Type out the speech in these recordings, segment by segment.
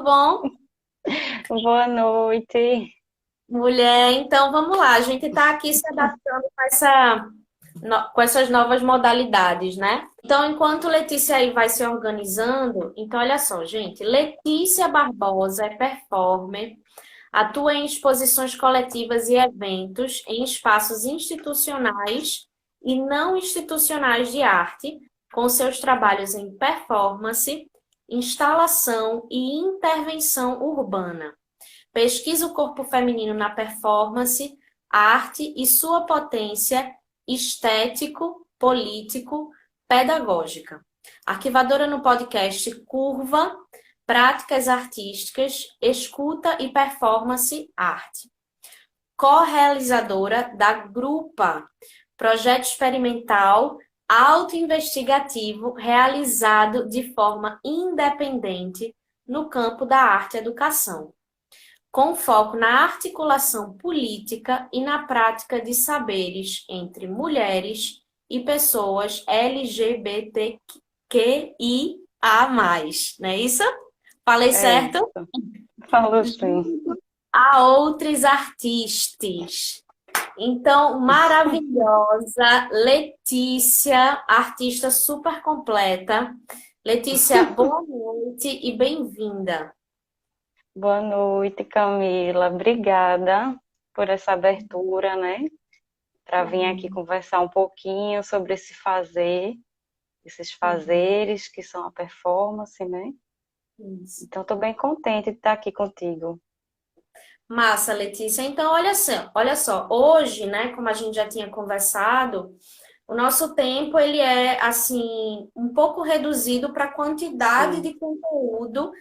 bom? Boa noite. Mulher, então vamos lá, a gente está aqui se adaptando com essas novas modalidades, né? Então, enquanto Letícia aí vai se organizando, então olha só, gente, Letícia Barbosa é performer, atua em exposições coletivas e eventos em espaços institucionais e não institucionais de arte, com seus trabalhos em performance, instalação e intervenção urbana. Pesquisa o corpo feminino na performance, arte e sua potência estético, político, pedagógica. Arquivadora no podcast Curva, Práticas Artísticas, Escuta e Performance Arte. Co-realizadora da Grupa, projeto experimental autoinvestigativo realizado de forma independente no campo da arte e educação, com foco na articulação política e na prática de saberes entre mulheres e pessoas LGBTQIA+. Não é isso? Falei É certo? isso. Falou sim. A outros artistas. Então, maravilhosa, Letícia, artista super completa. Letícia, boa noite e bem-vinda. Boa noite, Camila. Obrigada por essa abertura, né? Para vir aqui conversar um pouquinho sobre esses fazeres que são a performance, né? Isso. Então, estou bem contente de estar aqui contigo. Massa, Letícia. Então, olha só, hoje, né, como a gente já tinha conversado, o nosso tempo ele é assim um pouco reduzido para a quantidade Sim. de conteúdo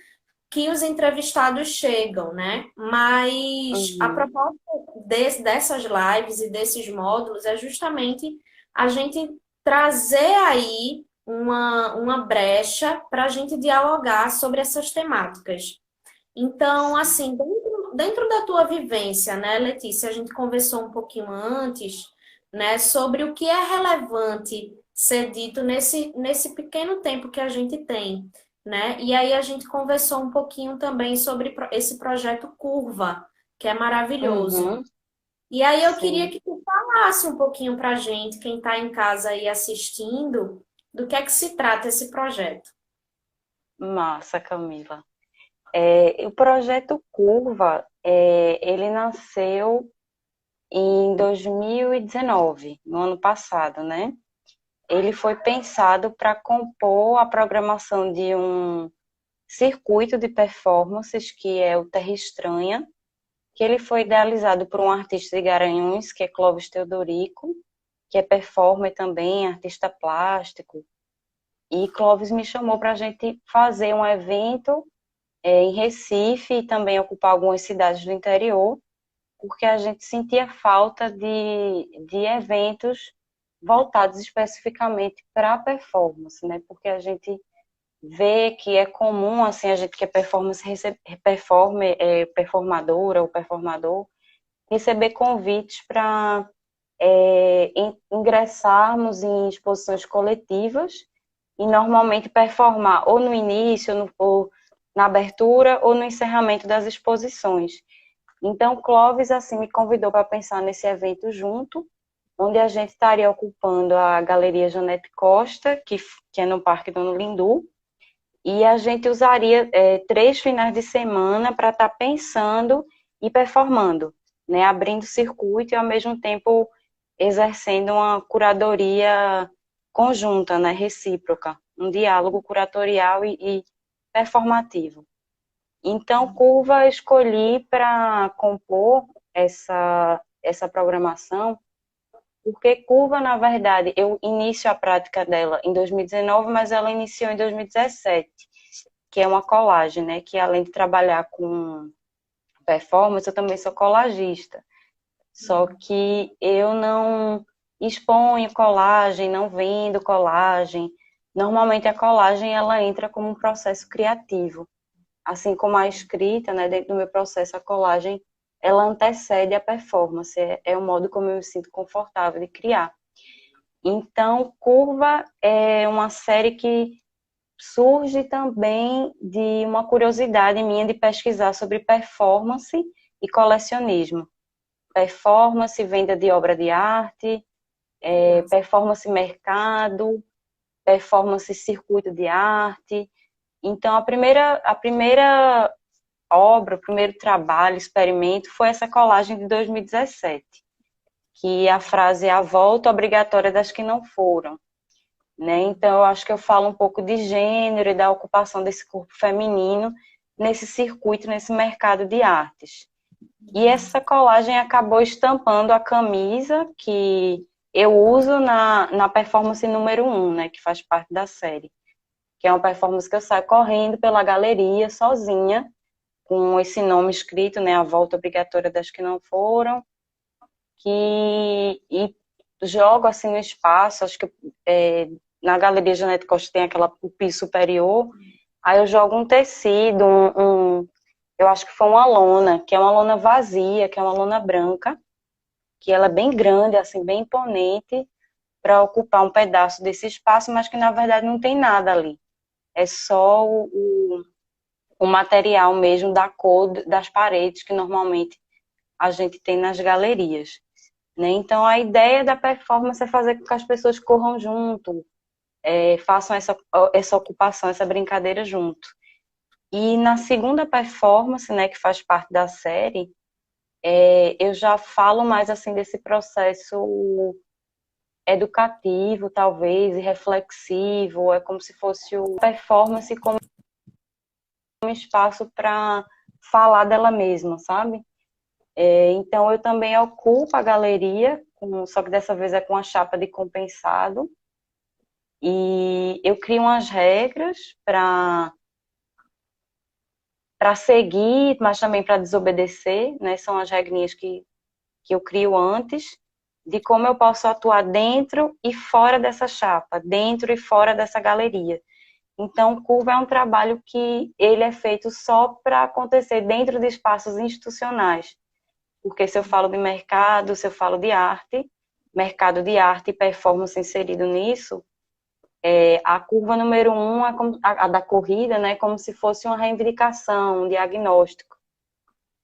que os entrevistados chegam, né? Mas a Uhum. proposta dessas lives e desses módulos é justamente a gente trazer aí uma brecha para a gente dialogar sobre essas temáticas. Então, Sim. assim, dentro da tua vivência, né, Letícia, a gente conversou um pouquinho antes, né, sobre o que é relevante ser dito nesse pequeno tempo que a gente tem, né? E aí a gente conversou um pouquinho também sobre esse projeto Curva, que é maravilhoso. Uhum. E aí eu queria Sim. que tu falasse um pouquinho pra gente, quem está em casa aí assistindo, do que é que se trata esse projeto. Massa, Camila. O projeto Curva, ele nasceu em 2019, no ano passado, né? Ele foi pensado para compor a programação de um circuito de performances que é o Terra Estranha, que ele foi idealizado por um artista de Garanhuns, que é Clóvis Teodorico, que é performer também, artista plástico. E Clóvis me chamou para a gente fazer um evento em Recife e também ocupar algumas cidades do interior, porque a gente sentia falta de eventos voltados especificamente para a performance, né? Porque a gente vê que é comum, assim, a gente que é performadora ou performador, receber convites para ingressarmos em exposições coletivas e normalmente performar ou no início, ou na abertura, ou no encerramento das exposições. Então, Clóvis, assim, me convidou para pensar nesse evento junto, onde a gente estaria ocupando a Galeria Janete Costa, que é no Parque Dona Lindu, e a gente usaria 3 finais de semana para estar pensando e performando, né, abrindo circuito e, ao mesmo tempo, exercendo uma curadoria conjunta, né, recíproca, um diálogo curatorial e performativo. Então, Curva eu escolhi para compor essa programação, porque Curva, na verdade, eu inicio a prática dela em 2019, mas ela iniciou em 2017, que é uma colagem, né? Que além de trabalhar com performance, eu também sou colagista. Só que eu não exponho colagem, não vendo colagem. Normalmente a colagem ela entra como um processo criativo, assim como a escrita, né, dentro do meu processo, a colagem, ela antecede a performance, é o modo como eu me sinto confortável de criar. Então, Curva é uma série que surge também de uma curiosidade minha de pesquisar sobre performance e colecionismo. Performance, venda de obra de arte, performance mercado, performance circuito de arte. Então, a primeira obra, o primeiro trabalho, experimento, foi essa colagem de 2017, que a frase é a volta obrigatória das que não foram. Né? Então, eu acho que eu falo um pouco de gênero e da ocupação desse corpo feminino nesse circuito, nesse mercado de artes. E essa colagem acabou estampando a camisa que eu uso na performance número 1, né, que faz parte da série. Que é uma performance que eu saio correndo pela galeria, sozinha, com esse nome escrito, né, a volta obrigatória das que não foram, e jogo assim no espaço, acho que na Galeria Janete Costa tem o piso superior, aí eu jogo um tecido, eu acho que foi uma lona, que é uma lona vazia, que é uma lona branca, que ela é bem grande, assim, bem imponente, para ocupar um pedaço desse espaço, mas que na verdade não tem nada ali. É só o material mesmo da cor das paredes que normalmente a gente tem nas galerias. Né? Então, a ideia da performance é fazer com que as pessoas corram junto, façam essa ocupação, essa brincadeira junto. E na segunda performance, né, que faz parte da série, eu já falo mais assim desse processo educativo, talvez, e reflexivo, é como se fosse o performance como um espaço para falar dela mesma, sabe? Então eu também ocupo a galeria, só que dessa vez é com a chapa de compensado, e eu crio umas regras para seguir, mas também para desobedecer, né? São as regrinhas que eu crio antes, de como eu posso atuar dentro e fora dessa chapa, dentro e fora dessa galeria. Então, Curva é um trabalho que ele é feito só para acontecer dentro de espaços institucionais. Porque se eu falo de mercado, se eu falo de arte, mercado de arte e performance inserido nisso, a curva número 1, a da corrida, né, como se fosse uma reivindicação, um diagnóstico.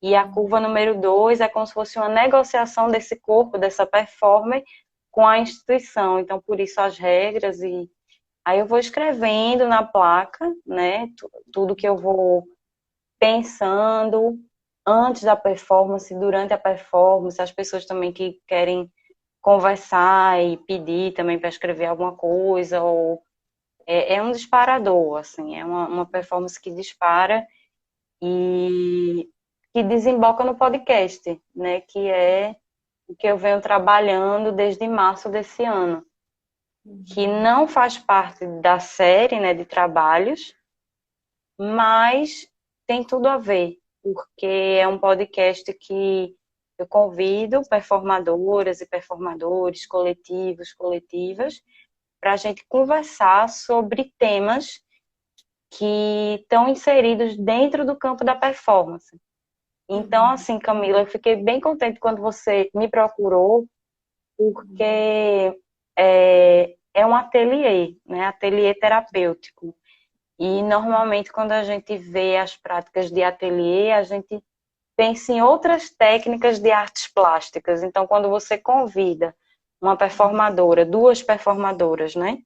E a curva número 2 é como se fosse uma negociação desse corpo, dessa performance, com a instituição. Então, por isso as regras. E aí eu vou escrevendo na placa, né, tudo que eu vou pensando antes da performance, durante a performance, as pessoas também que querem conversar e pedir também para escrever alguma coisa, ou é um disparador, assim, é uma performance que dispara e que desemboca no podcast, né, que é o que eu venho trabalhando desde março desse ano, que não faz parte da série, né, de trabalhos, mas tem tudo a ver, porque é um podcast que eu convido performadoras e performadores, coletivos, coletivas, para a gente conversar sobre temas que estão inseridos dentro do campo da performance. Então, assim, Camila, eu fiquei bem contente quando você me procurou, porque é um ateliê, né? Ateliê terapêutico. E, normalmente, quando a gente vê as práticas de ateliê, a gente pensa em outras técnicas de artes plásticas. Então, quando você convida uma performadora, duas performadoras, né?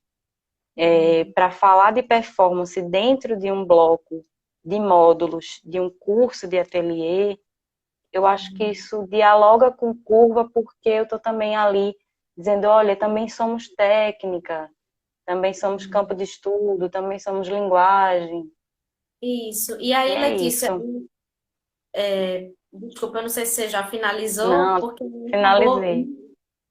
Para falar de performance dentro de um bloco de módulos, de um curso de ateliê, eu acho que isso dialoga com curva, porque eu estou também ali dizendo, olha, também somos técnica, também somos campo de estudo, também somos linguagem. Isso. E E aí, é Letícia, isso. desculpa, eu não sei se você já finalizou, Não, porque finalizei.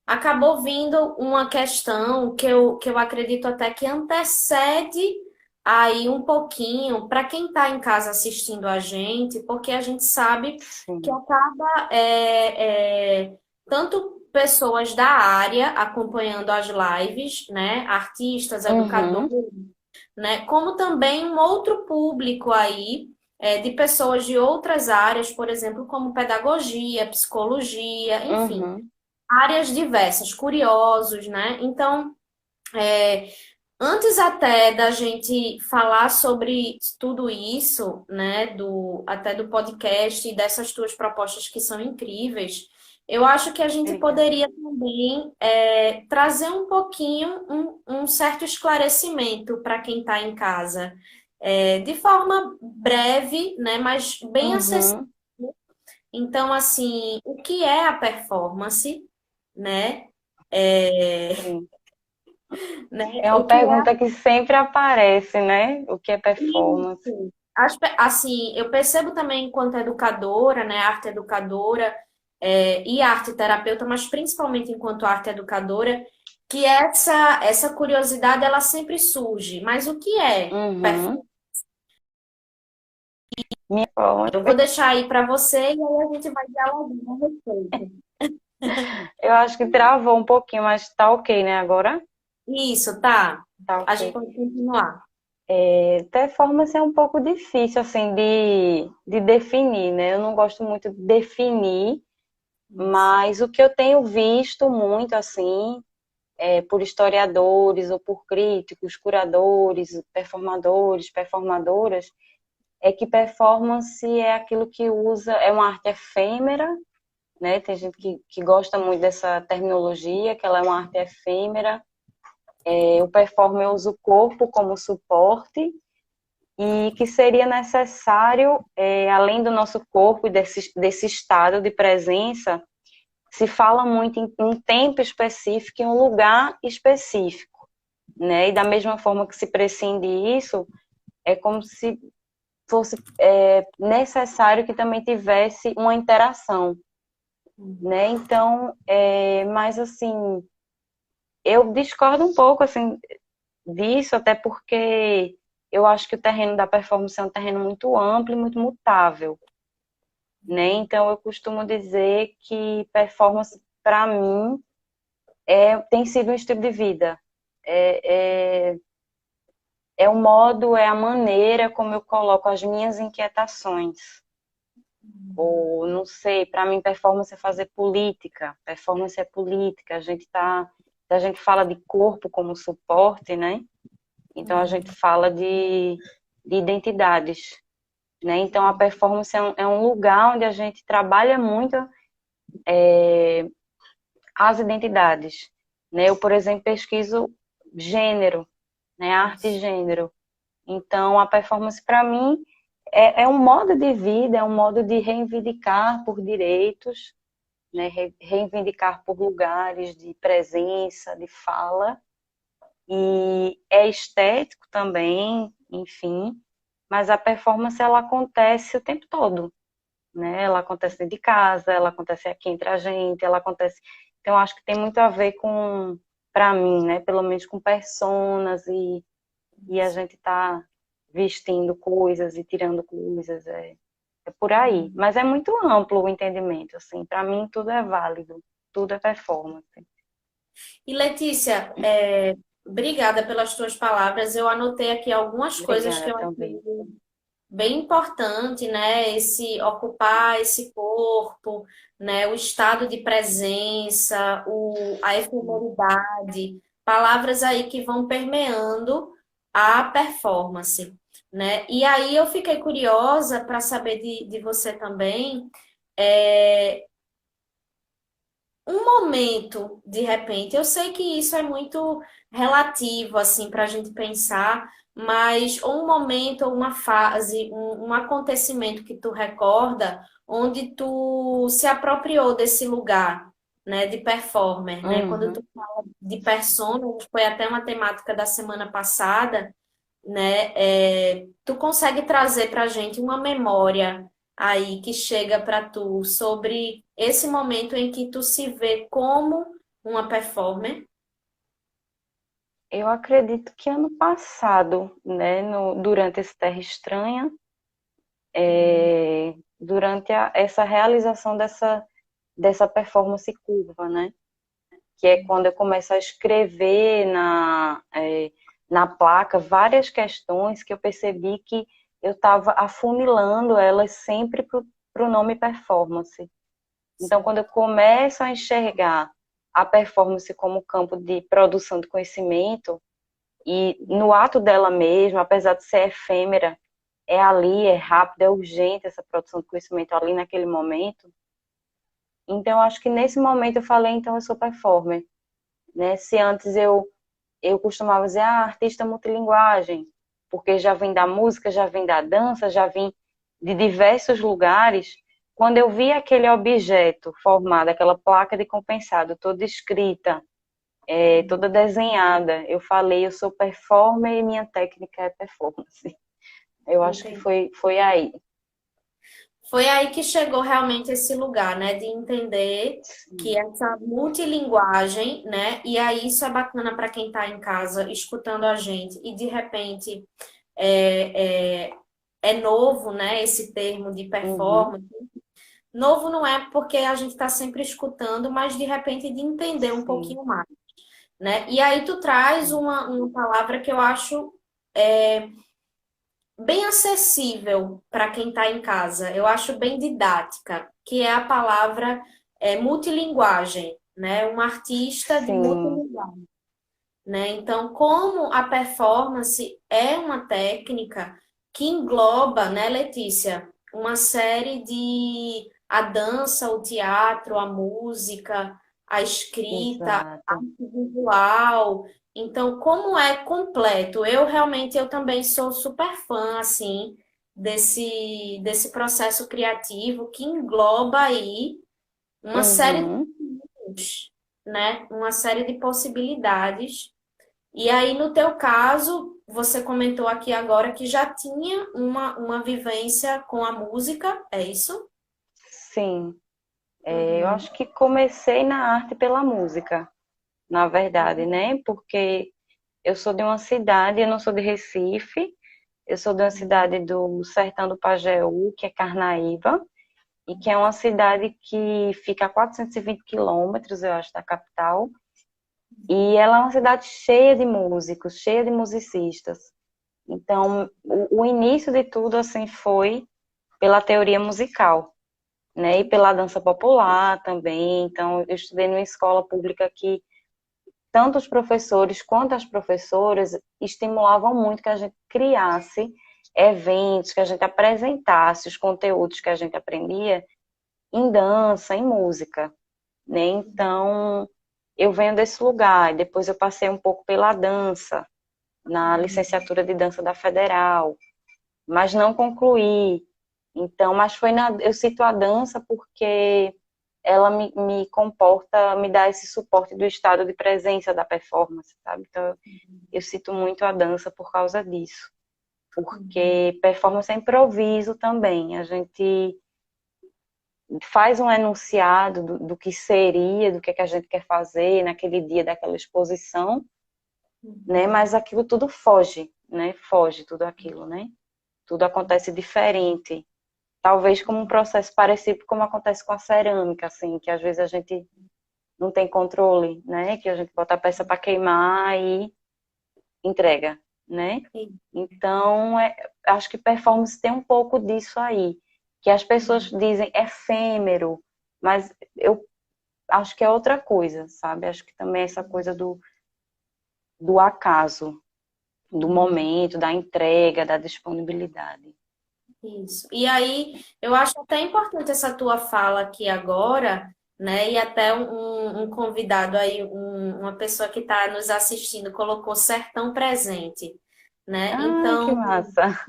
acabou vindo uma questão que eu acredito até que antecede aí um pouquinho para quem está em casa assistindo a gente, porque a gente sabe que Sim. acaba tanto pessoas da área acompanhando as lives, né, artistas, educadores, Uhum, né, como também um outro público aí de pessoas de outras áreas, por exemplo, como pedagogia, psicologia, enfim uhum, áreas diversas, curiosos, né? Então, Antes até da gente falar sobre tudo isso, né, até do podcast e dessas tuas propostas que são incríveis, eu acho que a gente Obrigada. poderia também trazer um pouquinho, um certo esclarecimento para quem está em casa, de forma breve, né, mas bem acessível. Uhum, Então, assim, o que é a performance, né? É, sim. né? É O uma que é pergunta que sempre aparece, né? O que é performance? isso? Assim, eu percebo também enquanto educadora, né, arte educadora, e arte terapeuta, mas principalmente enquanto arte educadora, que essa curiosidade ela sempre surge. Mas o que é Uhum. performance? Minha forma. Eu vou deixar aí para você e aí a gente vai dialogando a respeito. Eu acho que travou um pouquinho, mas tá ok, né? Agora Isso, tá. tá A gente ok. pode continuar. Performance é um pouco difícil, assim, de definir, né? Eu não gosto muito de definir, Isso. mas o que eu tenho visto muito, assim, por historiadores ou por críticos, curadores, performadores, performadoras, é que performance é aquilo que usa, é uma arte efêmera, né? Tem gente que gosta muito dessa terminologia, que ela é uma arte efêmera. O performer usa o corpo como suporte e que seria necessário, além do nosso corpo e desse estado de presença, se fala muito em um tempo específico, em um lugar específico, né? E da mesma forma que se prescinde isso, é como se fosse necessário que também tivesse uma interação, né? Então, mas assim, eu discordo um pouco assim disso, até porque eu acho que o terreno da performance é um terreno muito amplo e muito mutável, né? Então, eu costumo dizer que performance, para mim, tem sido um estilo de vida. É, é, é o modo, é a maneira como eu coloco as minhas inquietações. Ou, não sei, para mim, performance é fazer política. Performance é política. A gente fala de corpo como suporte, né? Então, a gente fala de identidades, né? Então, a performance é um lugar onde a gente trabalha muito as identidades, né? Eu, por exemplo, pesquiso gênero, né? Arte e gênero. Então, a performance, para mim, é um modo de vida, é um modo de reivindicar por direitos, né? Reivindicar por lugares de presença, de fala, e é estético também, enfim, mas a performance ela acontece o tempo todo, né? Ela acontece dentro de casa, ela acontece aqui entre a gente, ela acontece. Então, acho que tem muito a ver com, para mim, né? Pelo menos com personas e a gente tá vestindo coisas e tirando coisas, é por aí. Mas é muito amplo o entendimento, assim. Para mim, tudo é válido, tudo é performance. E Letícia, obrigada pelas tuas palavras. Eu anotei aqui algumas coisas que Obrigada eu também. achei bem importante, né? Esse ocupar esse corpo, né? O estado de presença, a efemeridade, palavras aí que vão permeando a performance, né? E aí eu fiquei curiosa para saber de você também. é, um momento, de repente, eu sei que isso é muito relativo, assim, para a gente pensar, mas um momento, ou uma fase, um acontecimento que tu recorda, onde tu se apropriou desse lugar, né, de performer, né? Quando Uhum. tu fala de persona, foi até uma temática da semana passada, né? Tu consegue trazer para a gente uma memória aí que chega para tu sobre esse momento em que tu se vê como uma performer? Eu acredito que ano passado, né, durante esse Terra Estranha, durante essa realização dessa performance curva, né? Que é quando eu começo a escrever na placa várias questões que eu percebi que eu estava afunilando elas sempre para o nome performance. Então, quando eu começo a enxergar a performance como campo de produção de conhecimento, E no ato dela mesma, apesar de ser efêmera, é ali, é rápido, é urgente essa produção de conhecimento ali naquele momento. Então, eu acho que nesse momento eu falei, então eu sou performer, né? Se antes eu costumava dizer, artista multilinguagem, porque já vim da música, já vim da dança, já vim de diversos lugares. Quando eu vi aquele objeto formado, aquela placa de compensado, toda escrita, toda desenhada, eu falei, eu sou performer e minha técnica é performance. Eu acho que Entendi. foi aí. Foi aí que chegou realmente esse lugar, né, de entender que Sim. essa multilinguagem, né, e aí isso é bacana para quem está em casa escutando a gente e de repente é, é, é novo, né, esse termo de Uhum. performance. Novo não é porque a gente está sempre escutando, mas de repente de entender um Sim. pouquinho mais, né? E aí tu traz Sim. uma palavra que eu acho é, bem acessível para quem está em casa. Eu acho bem didática, que é a palavra multilinguagem, né? Um artista de Sim. multilinguagem, né? Então, como a performance é uma técnica que engloba, né, Letícia, uma série de a dança, o teatro, a música, a escrita, a Exato. arte visual. Então, como é completo? Eu também sou super fã assim desse processo criativo que engloba aí uma série de Uhum. caminhos, né? Uma série de possibilidades e aí, no teu caso, você comentou aqui agora que já tinha uma vivência com a música, é isso? Sim. Eu Uhum, acho que comecei na arte pela música, na verdade, né? Porque eu sou de uma cidade, eu não sou de Recife, eu sou de uma cidade do Sertão do Pajeú, que é Carnaíba, e que é uma cidade que fica a 420 quilômetros, eu acho, da capital. E ela é uma cidade cheia de músicos, cheia de musicistas. Então, o início de tudo, assim, foi pela teoria musical, né? E pela dança popular também. Então, eu estudei numa escola pública que tanto os professores quanto as professoras estimulavam muito que a gente criasse eventos, que a gente apresentasse os conteúdos que a gente aprendia em dança, em música, né? Então, eu venho desse lugar, e depois eu passei um pouco pela dança, na licenciatura de dança da Federal, mas não concluí. Então, mas eu cito a dança porque ela me comporta, me dá esse suporte do estado de presença da performance, sabe? Então, eu cito muito a dança por causa disso. uhum, Porque performance é improviso também. A gente faz um enunciado do que seria, do que, é que a gente quer fazer naquele dia daquela exposição, né? uhum. Mas aquilo tudo foge, né? Foge tudo aquilo, né? Tudo acontece diferente. Talvez como um processo parecido como acontece com a cerâmica, assim, que às vezes a gente não tem controle, né? Que a gente bota a peça para queimar e entrega, né? Sim, Então, acho que performance tem um pouco disso aí, que as pessoas uhum, dizem efêmero, mas eu acho que é outra coisa, sabe? Acho que também é essa coisa do acaso, do uhum. momento, da entrega, da disponibilidade. Isso. E aí, eu acho até importante essa tua fala aqui agora, né? E até um convidado aí, uma pessoa que está nos assistindo, colocou sertão presente, né? Ai, que Então, massa!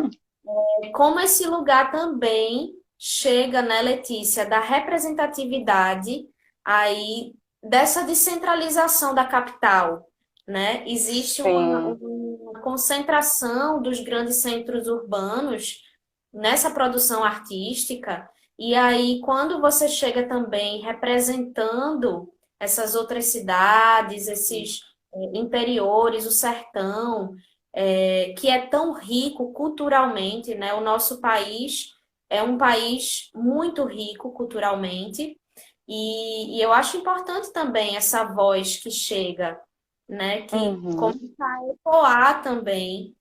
como esse lugar também chega, né, Letícia, da representatividade aí dessa descentralização da capital, né? Existe Sim. uma concentração dos grandes centros urbanos nessa produção artística, e aí quando você chega também representando essas outras cidades, esses interiores, o sertão, que é tão rico culturalmente, né? O nosso país é um país muito rico culturalmente, e eu acho importante também essa voz que chega, né? Que Uhum. começa a ecoar também,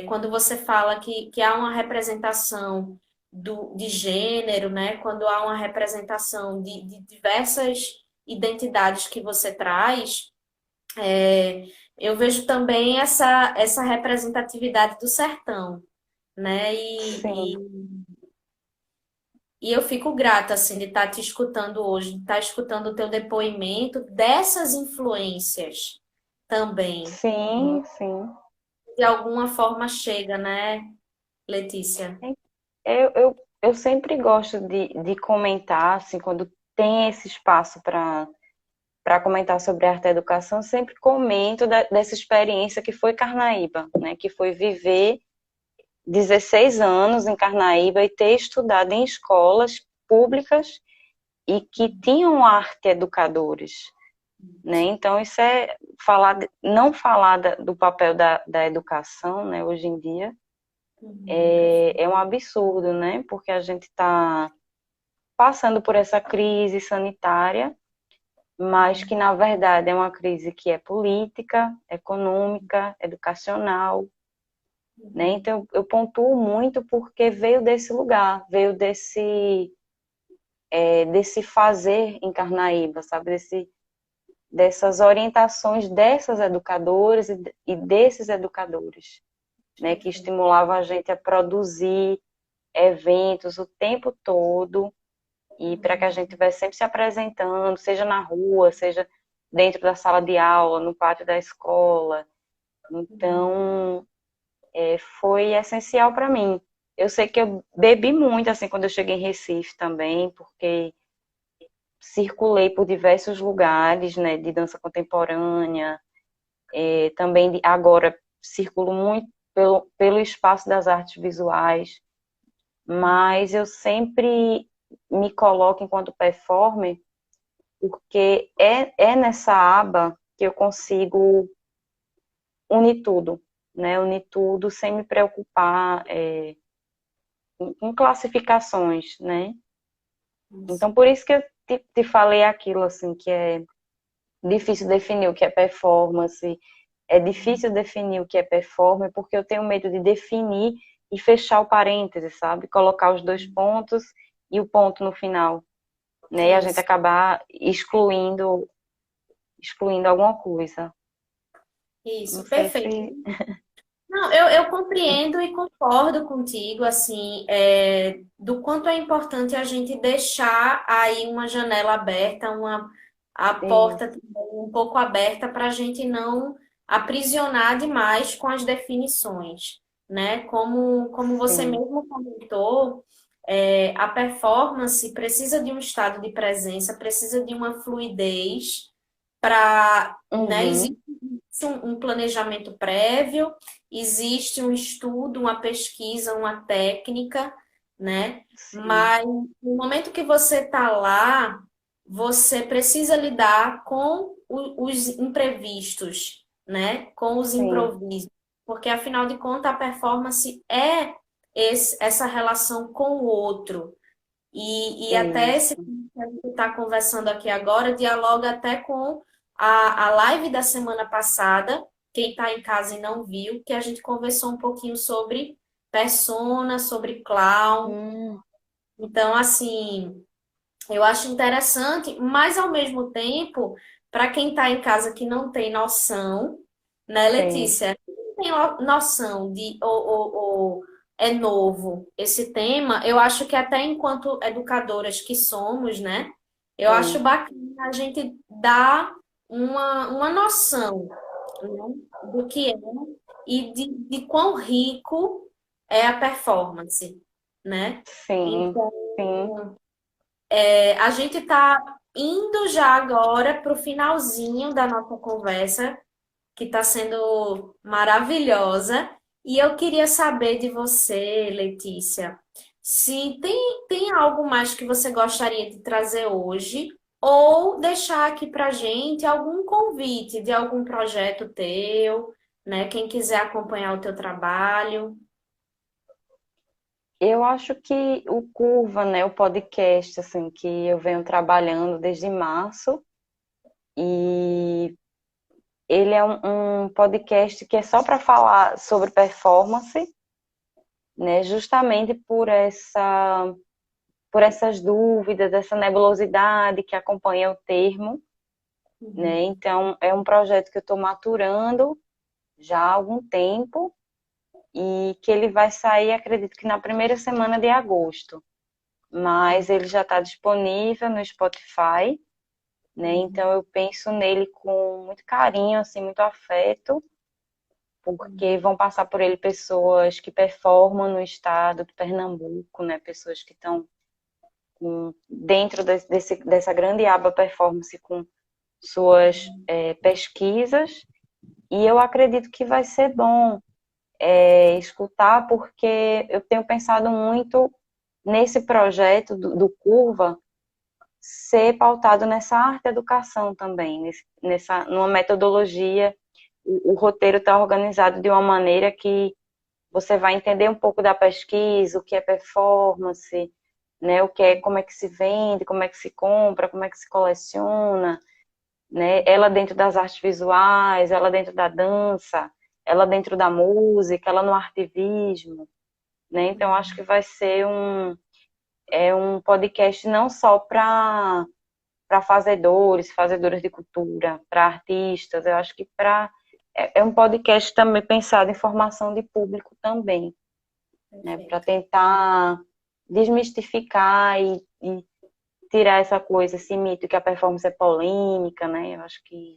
quando você fala que há uma representação de gênero, né? Quando há uma representação de diversas identidades que você traz, eu vejo também essa representatividade do sertão, né? Sim, E eu fico grata, assim, de estar te escutando hoje, de estar escutando o teu depoimento dessas influências também. sim, sim. De alguma forma chega, né, Letícia? Eu sempre gosto de comentar, assim, quando tem esse espaço para comentar sobre arte e educação, eu sempre comento dessa experiência que foi Carnaíba, né? Que foi viver 16 anos em Carnaíba e ter estudado em escolas públicas e que tinham arte educadores, né? Então, isso é não falar do papel da educação, né, hoje em dia, Perfeito. é um absurdo, né? Porque a gente está passando por essa crise sanitária, mas que, na verdade, é uma crise que é política, econômica, educacional, né? Então, eu pontuo muito porque veio desse lugar, veio desse fazer em Carnaíba, sabe? Dessas orientações dessas educadoras e desses educadores, né? Que estimulavam a gente a produzir eventos o tempo todo e para que a gente estivesse sempre se apresentando, seja na rua, seja dentro da sala de aula, no pátio da escola. Então, foi essencial para mim. Eu sei que eu bebi muito, assim, quando eu cheguei em Recife também, porque circulei por diversos lugares, né, de dança contemporânea, também agora circulo muito pelo espaço das artes visuais, mas eu sempre me coloco enquanto performer, porque é nessa aba que eu consigo unir tudo, né, unir tudo sem me preocupar com classificações, né. Então, por isso que eu te falei aquilo, assim, que é difícil definir o que é performance, é difícil definir o que é performer, porque eu tenho medo de definir e fechar o parêntese, sabe? Colocar os dois pontos e o ponto no final, né? E a gente Isso, acabar excluindo alguma coisa. Não isso, sei perfeito. se. Não, eu compreendo e concordo contigo, assim, do quanto é importante a gente deixar aí uma janela aberta, a porta Isso, também um pouco aberta para a gente não aprisionar demais com as definições, né? Como você sim. mesmo comentou, a performance precisa de um estado de presença, precisa de uma fluidez para, né, Uhum, um planejamento prévio, existe um estudo, uma pesquisa, uma técnica, né? sim, Mas no momento que você está lá, você precisa lidar com os imprevistos, né? Com os sim, improvisos, porque afinal de contas a performance é essa relação com o outro. E até esse isso. que a gente está conversando aqui agora dialoga até com a live da semana passada, quem está em casa e não viu, que a gente conversou um pouquinho sobre persona, sobre clown. Hum, Então, assim, eu acho interessante, mas ao mesmo tempo, para quem está em casa que não tem noção, né, sim, Letícia? Não tem noção de ou é novo esse tema, eu acho que até enquanto educadoras que somos, né? Eu acho sim, bacana a gente dar uma noção, né, do que é e de quão rico é a performance, né? sim, Então, sim. a gente está indo já agora para o finalzinho da nossa conversa, que está sendo maravilhosa. E eu queria saber de você, Letícia, se tem algo mais que você gostaria de trazer hoje, ou deixar aqui para gente algum convite de algum projeto teu, né? Quem quiser acompanhar o teu trabalho. Eu acho que o Curva, né, o podcast, assim, que eu venho trabalhando desde março, e ele é um podcast que é só para falar sobre performance, né, justamente por essas dúvidas, essa nebulosidade que acompanha o termo, né? Então, é um projeto que eu estou maturando já há algum tempo e que ele vai sair, acredito que na primeira semana de agosto. Mas ele já está disponível no Spotify, né? Então eu penso nele com muito carinho, assim, muito afeto, porque vão passar por ele pessoas que performam no estado de Pernambuco, né? Pessoas que estão dentro dessa grande aba performance com suas pesquisas, e eu acredito que vai ser bom escutar, porque eu tenho pensado muito nesse projeto do Curva ser pautado nessa arte educação também, numa metodologia. O roteiro está organizado de uma maneira que você vai entender um pouco da pesquisa, o que é performance, né, o que é, como é que se vende, como é que se compra, como é que se coleciona, né, ela dentro das artes visuais, ela dentro da dança, ela dentro da música, ela no artivismo, né, então acho que vai ser um podcast não só para fazedoras de cultura, para artistas, eu acho que é um podcast também pensado em formação de público também, né, para tentar desmistificar e tirar essa coisa, esse mito que a performance é polêmica, né, eu acho que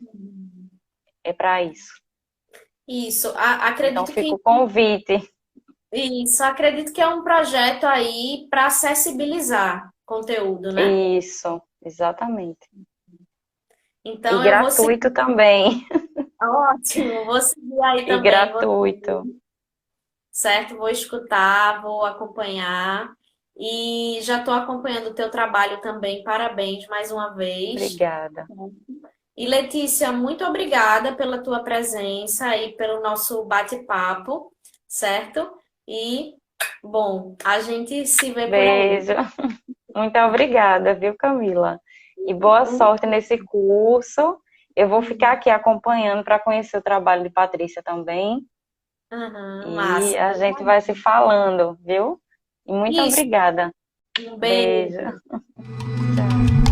é para isso. Isso, Então acredito fica que o convite. isso, acredito que é um projeto aí para acessibilizar conteúdo, né? Isso, exatamente. E Então eu vou seguir, gratuito também. ótimo, vou seguir aí E também, gratuito. certo? Vou escutar, vou acompanhar e já estou acompanhando o teu trabalho também. Parabéns mais uma vez. Obrigada. E Letícia, muito obrigada pela tua presença e pelo nosso bate-papo, certo? E, bom, a gente se vê por aí. Beijo. Muito obrigada, viu, Camila? E boa sorte nesse curso. Eu vou ficar aqui acompanhando para conhecer o trabalho de Patrícia também. Aham, E massa. a gente vai se falando, viu? E muito Isso, obrigada. um Beijo. beijo. Tchau.